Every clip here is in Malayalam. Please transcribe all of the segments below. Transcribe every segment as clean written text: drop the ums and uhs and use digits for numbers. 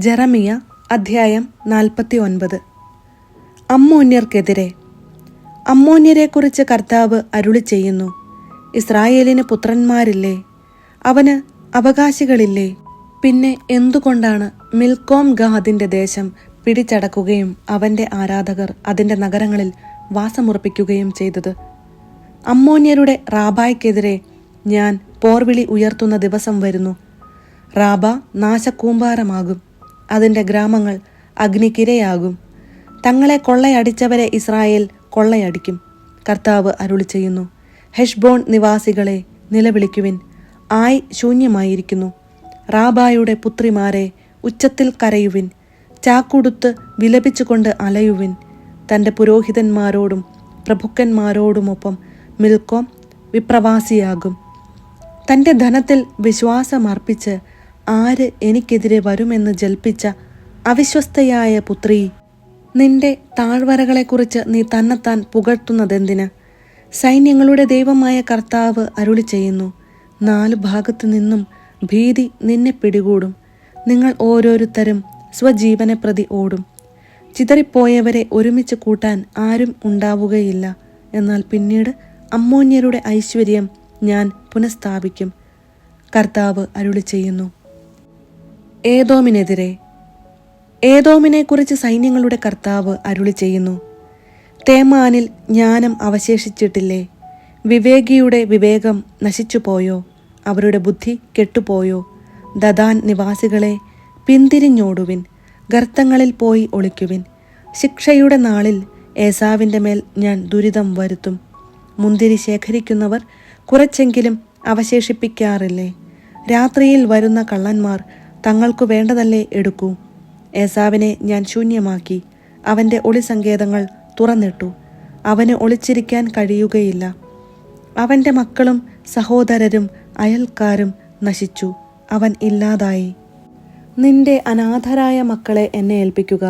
ജെറമിയ അധ്യായം 49. അമ്മോന്യർക്കെതിരെ. അമ്മോന്യരെക്കുറിച്ച് കർത്താവ് അരുളി ചെയ്യുന്നു: ഇസ്രായേലിന് പുത്രന്മാരില്ലേ? അവന് അവകാശികളില്ലേ? പിന്നെ എന്തുകൊണ്ടാണ് മിൽക്കോം ഗാദിന്റെ ദേശം പിടിച്ചടക്കുകയും അവന്റെ ആരാധകർ അതിന്റെ നഗരങ്ങളിൽ വാസമുറപ്പിക്കുകയും ചെയ്തത്? അമ്മോന്യരുടെ റാബായ്ക്കെതിരെ ഞാൻ പോർവിളി ഉയർത്തുന്ന ദിവസം വരുന്നു. റാബ നാശക്കൂമ്പാരമാകും, അതിൻ്റെ ഗ്രാമങ്ങൾ അഗ്നിക്കിരയാകും. തങ്ങളെ കൊള്ളയടിച്ചവരെ ഇസ്രായേൽ കൊള്ളയടിക്കും. കർത്താവ് അരുളി ചെയ്യുന്നു: ഹെഷ്ബോൺ നിവാസികളെ നിലവിളിക്കുവിൻ, ആയ് ശൂന്യമായിരിക്കുന്നു. റാബായുടെ പുത്രിമാരെ ഉച്ചത്തിൽ കരയുവിൻ, ചാക്കുടുത്ത് വിലപിച്ചുകൊണ്ട് അലയുവിൻ. തൻ്റെ പുരോഹിതന്മാരോടും പ്രഭുക്കന്മാരോടുമൊപ്പം മിൽക്കോം വിപ്രവാസിയാകും. തൻ്റെ ധനത്തിൽ വിശ്വാസമർപ്പിച്ച് ആര് എനിക്കെതിരെ വരുമെന്ന് ജൽപ്പിച്ച അവിശ്വസ്തയായ പുത്രി, നിന്റെ താഴ്വരകളെക്കുറിച്ച് നീ തന്നെത്താൻ പുകഴ്ത്തുന്നതെന്തിന്? സൈന്യങ്ങളുടെ ദൈവമായ കർത്താവ് അരുളി ചെയ്യുന്നു: 4 ഭാഗത്തു നിന്നും ഭീതി നിന്നെ പിടികൂടും. നിങ്ങൾ ഓരോരുത്തരും സ്വജീവനെ പ്രതി ഓടും. ചിതറിപ്പോയവരെ ഒരുമിച്ച് കൂട്ടാൻ ആരും ഉണ്ടാവുകയില്ല. എന്നാൽ പിന്നീട് അമ്മോന്യരുടെ ഐശ്വര്യം ഞാൻ പുനഃസ്ഥാപിക്കും. കർത്താവ് അരുളി ചെയ്യുന്നു. ഏദോമിനെതിരെ. ഏദോമിനെക്കുറിച്ച് സൈന്യങ്ങളുടെ കർത്താവ് അരുളി ചെയ്യുന്നു: തേമാനിൽ ജ്ഞാനം അവശേഷിച്ചിട്ടില്ലേ? വിവേകിയുടെ വിവേകം നശിച്ചുപോയോ? അവരുടെ ബുദ്ധി കെട്ടുപോയോ? ദദാൻ നിവാസികളെ, പിന്തിരിഞ്ഞോടുവിൻ, ഗർത്തങ്ങളിൽ പോയി ഒളിക്കുവിൻ. ശിക്ഷയുടെ നാളിൽ ഏസാവിൻ്റെ മേൽ ഞാൻ ദുരിതം വരുത്തും. മുന്തിരി ശേഖരിക്കുന്നവർ കുറച്ചെങ്കിലും അവശേഷിപ്പിക്കാറില്ലേ? രാത്രിയിൽ വരുന്ന കള്ളന്മാർ തങ്ങൾക്കു വേണ്ടതല്ലേ എടുക്കൂ. ഏസാവിനെ ഞാൻ ശൂന്യമാക്കി, അവൻ്റെ ഒളിസങ്കേതങ്ങൾ തുറന്നിട്ടു. അവന് ഒളിച്ചിരിക്കാൻ കഴിയുകയില്ല. അവൻ്റെ മക്കളും സഹോദരരും അയൽക്കാരും നശിച്ചു, അവൻ ഇല്ലാതായി. നിന്റെ അനാഥരായ മക്കളെ എന്നെ ഏൽപ്പിക്കുക,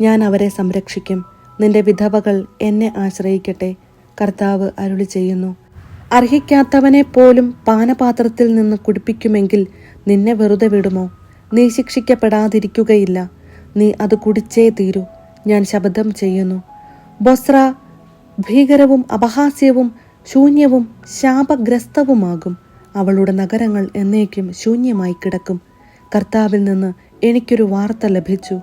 ഞാൻ അവരെ സംരക്ഷിക്കും. നിന്റെ വിധവകൾ എന്നെ ആശ്രയിക്കട്ടെ. കർത്താവ് അരുളി ചെയ്യുന്നു: അർഹിക്കാത്തവനെ പോലും പാനപാത്രത്തിൽ നിന്ന് കുടിപ്പിക്കുമെങ്കിൽ നിന്നെ വെറുതെ വിടുമോ? നീ ശിക്ഷിക്കപ്പെടാതിരിക്കുകയില്ല. നീ അത് കുടിച്ചേ തീരൂ. ഞാൻ ശപഥം ചെയ്യുന്നു. ബൊസ്ര ഭീകരവും അപഹാസ്യവും ശൂന്യവും ശാപഗ്രസ്തവുമാകും. അവളുടെ നഗരങ്ങൾ എന്നേക്കും ശൂന്യമായി കിടക്കും. കർത്താവിൽ നിന്ന് എനിക്കൊരു വാർത്ത ലഭിച്ചു.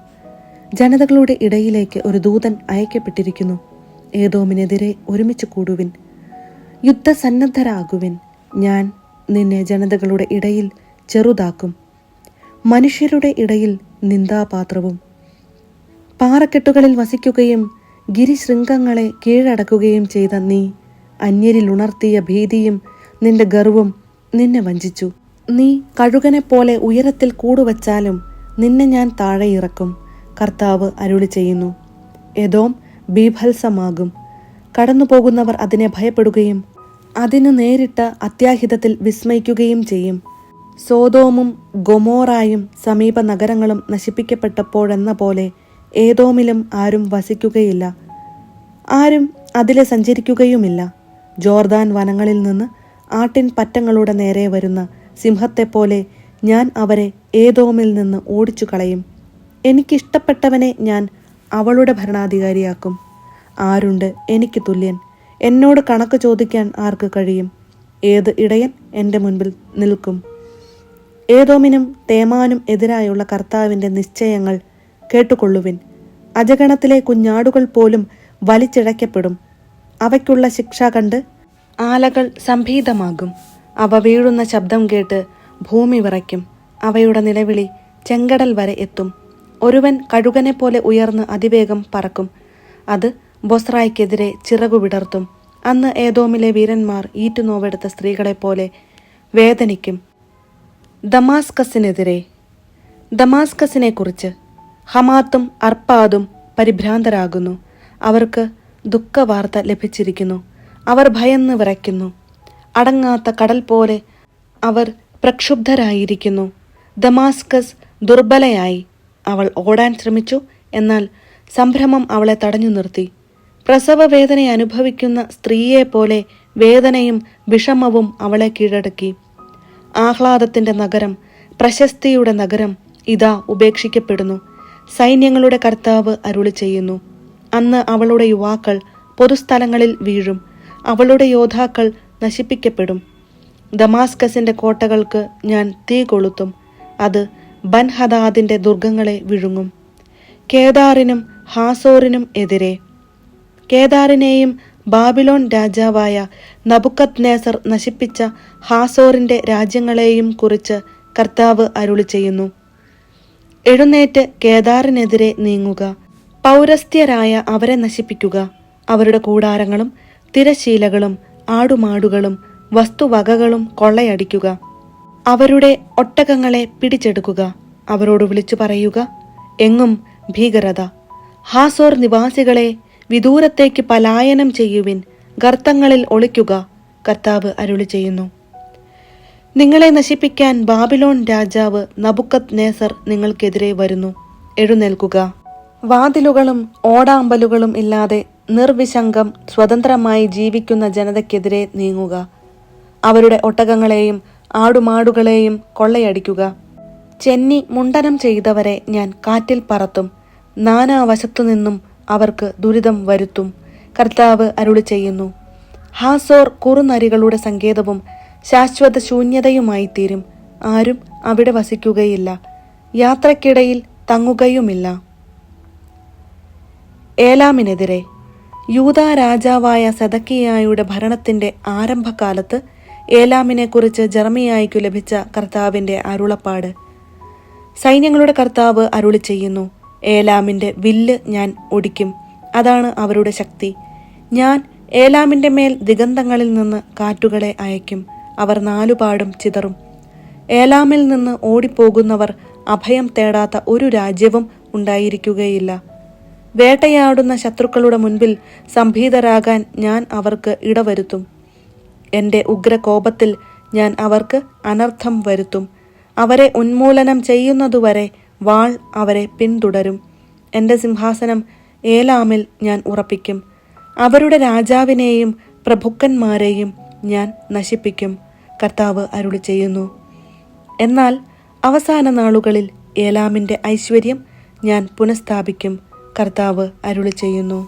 ജനതകളുടെ ഇടയിലേക്ക് ഒരു ദൂതൻ അയക്കപ്പെട്ടിരിക്കുന്നു. ഏദോമിനെതിരെ ഒരുമിച്ച് കൂടുവിൻ, യുദ്ധസന്നദ്ധരാകുവിൻ. ഞാൻ നിന്നെ ജനതകളുടെ ഇടയിൽ ചെറുതാക്കും, മനുഷ്യരുടെ ഇടയിൽ നിന്ദാപാത്രവും. പാറക്കെട്ടുകളിൽ വസിക്കുകയും ഗിരിശൃംഗങ്ങളെ കീഴടക്കുകയും ചെയ്ത നീ, അന്യരിൽ ഉണർത്തിയ ഭീതിയും നിന്റെ ഗർവും നിന്നെ വഞ്ചിച്ചു. നീ കഴുകനെ പോലെ ഉയരത്തിൽ കൂടുവച്ചാലും നിന്നെ ഞാൻ താഴെ ഇറക്കും. കർത്താവ് അരുളി ചെയ്യുന്നു. ഏദോം ബീഭത്സമാകും. കടന്നുപോകുന്നവർ അതിനെ ഭയപ്പെടുകയും അതിന് നേരിട്ട അത്യാഹിതത്തിൽ വിസ്മയിക്കുകയും ചെയ്യും. സോദോമും ഗൊമോറായും സമീപ നഗരങ്ങളും നശിപ്പിക്കപ്പെട്ടപ്പോഴെന്ന പോലെ ഏദോമിലും ആരും വസിക്കുകയില്ല, ആരും അതിലെ സഞ്ചരിക്കുകയുമില്ല. ജോർദാൻ വനങ്ങളിൽ നിന്ന് ആട്ടിൻ പറ്റങ്ങളുടെ നേരെ വരുന്ന സിംഹത്തെപ്പോലെ ഞാൻ അവരെ ഏദോമിൽ നിന്ന് ഓടിച്ചു കളയും. എനിക്കിഷ്ടപ്പെട്ടവനെ ഞാൻ അവളുടെ ഭരണാധികാരിയാക്കും. ആരുണ്ട് എനിക്ക് തുല്യൻ? എന്നോട് കണക്ക് ചോദിക്കാൻ ആർക്ക് കഴിയും? ഏത് ഇടയൻ എൻ്റെ മുൻപിൽ നിൽക്കും? ഏദോമിനും തേമാനും എതിരായുള്ള കർത്താവിൻ്റെ നിശ്ചയങ്ങൾ കേട്ടുകൊള്ളുവിൻ. അജഗണത്തിലെ കുഞ്ഞാടുകൾ പോലും വലിച്ചിഴക്കപ്പെടും. അവയ്ക്കുള്ള ശിക്ഷ കണ്ട് ആലകൾ സംഭീതമാകും. അവ വീഴുന്ന ശബ്ദം കേട്ട് ഭൂമി വിറയ്ക്കും. അവയുടെ നിലവിളി ചെങ്കടൽ വരെ എത്തും. ഒരുവൻ കഴുകനെ പോലെ ഉയർന്ന് അതിവേഗം പറക്കും. അത് ബൊസ്രായ്ക്കെതിരെ ചിറകു വിടർത്തും. അന്ന് ഏദോമിലെ വീരന്മാർ ഈറ്റുനോവെടുത്ത സ്ത്രീകളെപ്പോലെ വേദനിക്കും. ദമാസ്കസിനെതിരെ. ദമാസ്കസിനെക്കുറിച്ച്: ഹമാത്തും അർപ്പാദും പരിഭ്രാന്തരാകുന്നു. അവർക്ക് ദുഃഖവാർത്ത ലഭിച്ചിരിക്കുന്നു. അവർ ഭയന്ന് വിറയ്ക്കുന്നു. അടങ്ങാത്ത കടൽ പോലെ അവർ പ്രക്ഷുബ്ധരായിരിക്കുന്നു. ദമാസ്കസ് ദുർബലയായി. അവൾ ഓടാൻ ശ്രമിച്ചു, എന്നാൽ സംഭ്രമം അവളെ തടഞ്ഞു നിർത്തി. പ്രസവവേദന അനുഭവിക്കുന്ന സ്ത്രീയെപ്പോലെ വേദനയും വിഷമവും അവളെ കീഴടക്കി. ആഹ്ലാദത്തിൻ്റെ നഗരം, പ്രശസ്തിയുടെ നഗരം ഇതാ ഉപേക്ഷിക്കപ്പെടുന്നു. സൈന്യങ്ങളുടെ കർത്താവ് അരുളി ചെയ്യുന്നു. അന്ന് അവളുടെ യുവാക്കൾ പൊതുസ്ഥലങ്ങളിൽ വീഴും, അവളുടെ യോദ്ധാക്കൾ നശിപ്പിക്കപ്പെടും. ദമാസ്കസിന്റെ കോട്ടകൾക്ക് ഞാൻ തീ കൊളുത്തും, അത് ബൻഹദാദിന്റെ ദുർഗങ്ങളെ വിഴുങ്ങും. കേദാറിനും ഹാസോറിനും എതിരെ, കേദാറിനെയും ബാബിലോൺ രാജാവായ നബുക്കദ്നേസർ നശിപ്പിച്ച ഹാസോറിന്റെ രാജ്യങ്ങളെയും കുറിച്ച് കർത്താവ് അരുളി ചെയ്യുന്നു. എഴുന്നേറ്റ് കേദാറിനെതിരെ നീങ്ങുക, പൗരസ്ത്യരായ അവരെ നശിപ്പിക്കുക. അവരുടെ കൂടാരങ്ങളും തിരശീലകളും ആടുമാടുകളും വസ്തുവകകളും കൊള്ളയടിക്കുക. അവരുടെ ഒട്ടകങ്ങളെ പിടിച്ചെടുക്കുക. അവരോട് വിളിച്ചു പറയുക, എങ്ങും ഭീകരത. ഹാസോർ നിവാസികളെ, വിദൂരത്തേക്ക് പലായനം ചെയ്യുവിൻ, ഗർത്തങ്ങളിൽ ഒളിക്കുക. കർത്താവ് അരുളി ചെയ്യുന്നു. നിങ്ങളെ നശിപ്പിക്കാൻ ബാബിലോൺ രാജാവ് നബുക്കദ്നേസർ നിങ്ങൾക്കെതിരെ വരുന്നു. എഴുന്നേൽക്കുക. വാതിലുകളും ഓടാമ്പലുകളും ഇല്ലാതെ നിർവിശങ്കം സ്വതന്ത്രമായി ജീവിക്കുന്ന ജനതയ്ക്കെതിരെ നീങ്ങുക. അവരുടെ ഒട്ടകങ്ങളെയും ആടുമാടുകളെയും കൊള്ളയടിക്കുക. ചെന്നി മുണ്ടനം ചെയ്തവരെ ഞാൻ കാറ്റിൽ പറത്തും, നാനാവശത്തുനിന്നും അവർക്ക് ദുരിതം വരുത്തും. കർത്താവ് അരുളി ചെയ്യുന്നു. ഹാസോർ കുറുനരികളുടെ സങ്കേതവും ശാശ്വത ശൂന്യതയുമായി തീരും. ആരും അവിടെ വസിക്കുകയില്ല, യാത്രക്കിടയിൽ തങ്ങുകയുമില്ല. ഏലാമിനെതിരെ, യൂദാ രാജാവായ സെദക്കിയായുടെ ഭരണത്തിന്റെ ആരംഭകാലത്ത് ഏലാമിനെക്കുറിച്ച് ജെറമിയായ്ക്കു ലഭിച്ച കർത്താവിന്റെ അരുളപ്പാട്. സൈന്യങ്ങളുടെ കർത്താവ് അരുളി ചെയ്യുന്നു. ഏലാമിന്റെ വില്ല് ഞാൻ ഒടിക്കും, അതാണ് അവരുടെ ശക്തി. ഞാൻ ഏലാമിന്റെ മേൽ ദിഗന്ധങ്ങളിൽ നിന്ന് കാറ്റുകളെ അയക്കും, അവർ നാലുപാടും ചിതറും. ഏലാമിൽ നിന്ന് ഓടിപ്പോകുന്നവർ അഭയം തേടാത്ത ഒരു രാജ്യവും ഉണ്ടായിരിക്കുകയില്ല. വേട്ടയാടുന്ന ശത്രുക്കളുടെ മുൻപിൽ സംഭീതരാകാൻ ഞാൻ അവർക്ക് ഇടവരുത്തും. എൻ്റെ ഉഗ്രകോപത്തിൽ ഞാൻ അവർക്ക് അനർത്ഥം വരുത്തും. അവരെ ഉന്മൂലനം ചെയ്യുന്നതുവരെ വാൾ അവരെ പിന്തുടരും. എൻ്റെ സിംഹാസനം ഏലാമിൽ ഞാൻ ഉറപ്പിക്കും. അവരുടെ രാജാവിനെയും പ്രഭുക്കന്മാരെയും ഞാൻ നശിപ്പിക്കും. കർത്താവ് അരുളി ചെയ്യുന്നു. എന്നാൽ അവസാന നാളുകളിൽ ഏലാമിൻ്റെ ഐശ്വര്യം ഞാൻ പുനഃസ്ഥാപിക്കും. കർത്താവ് അരുളി ചെയ്യുന്നു.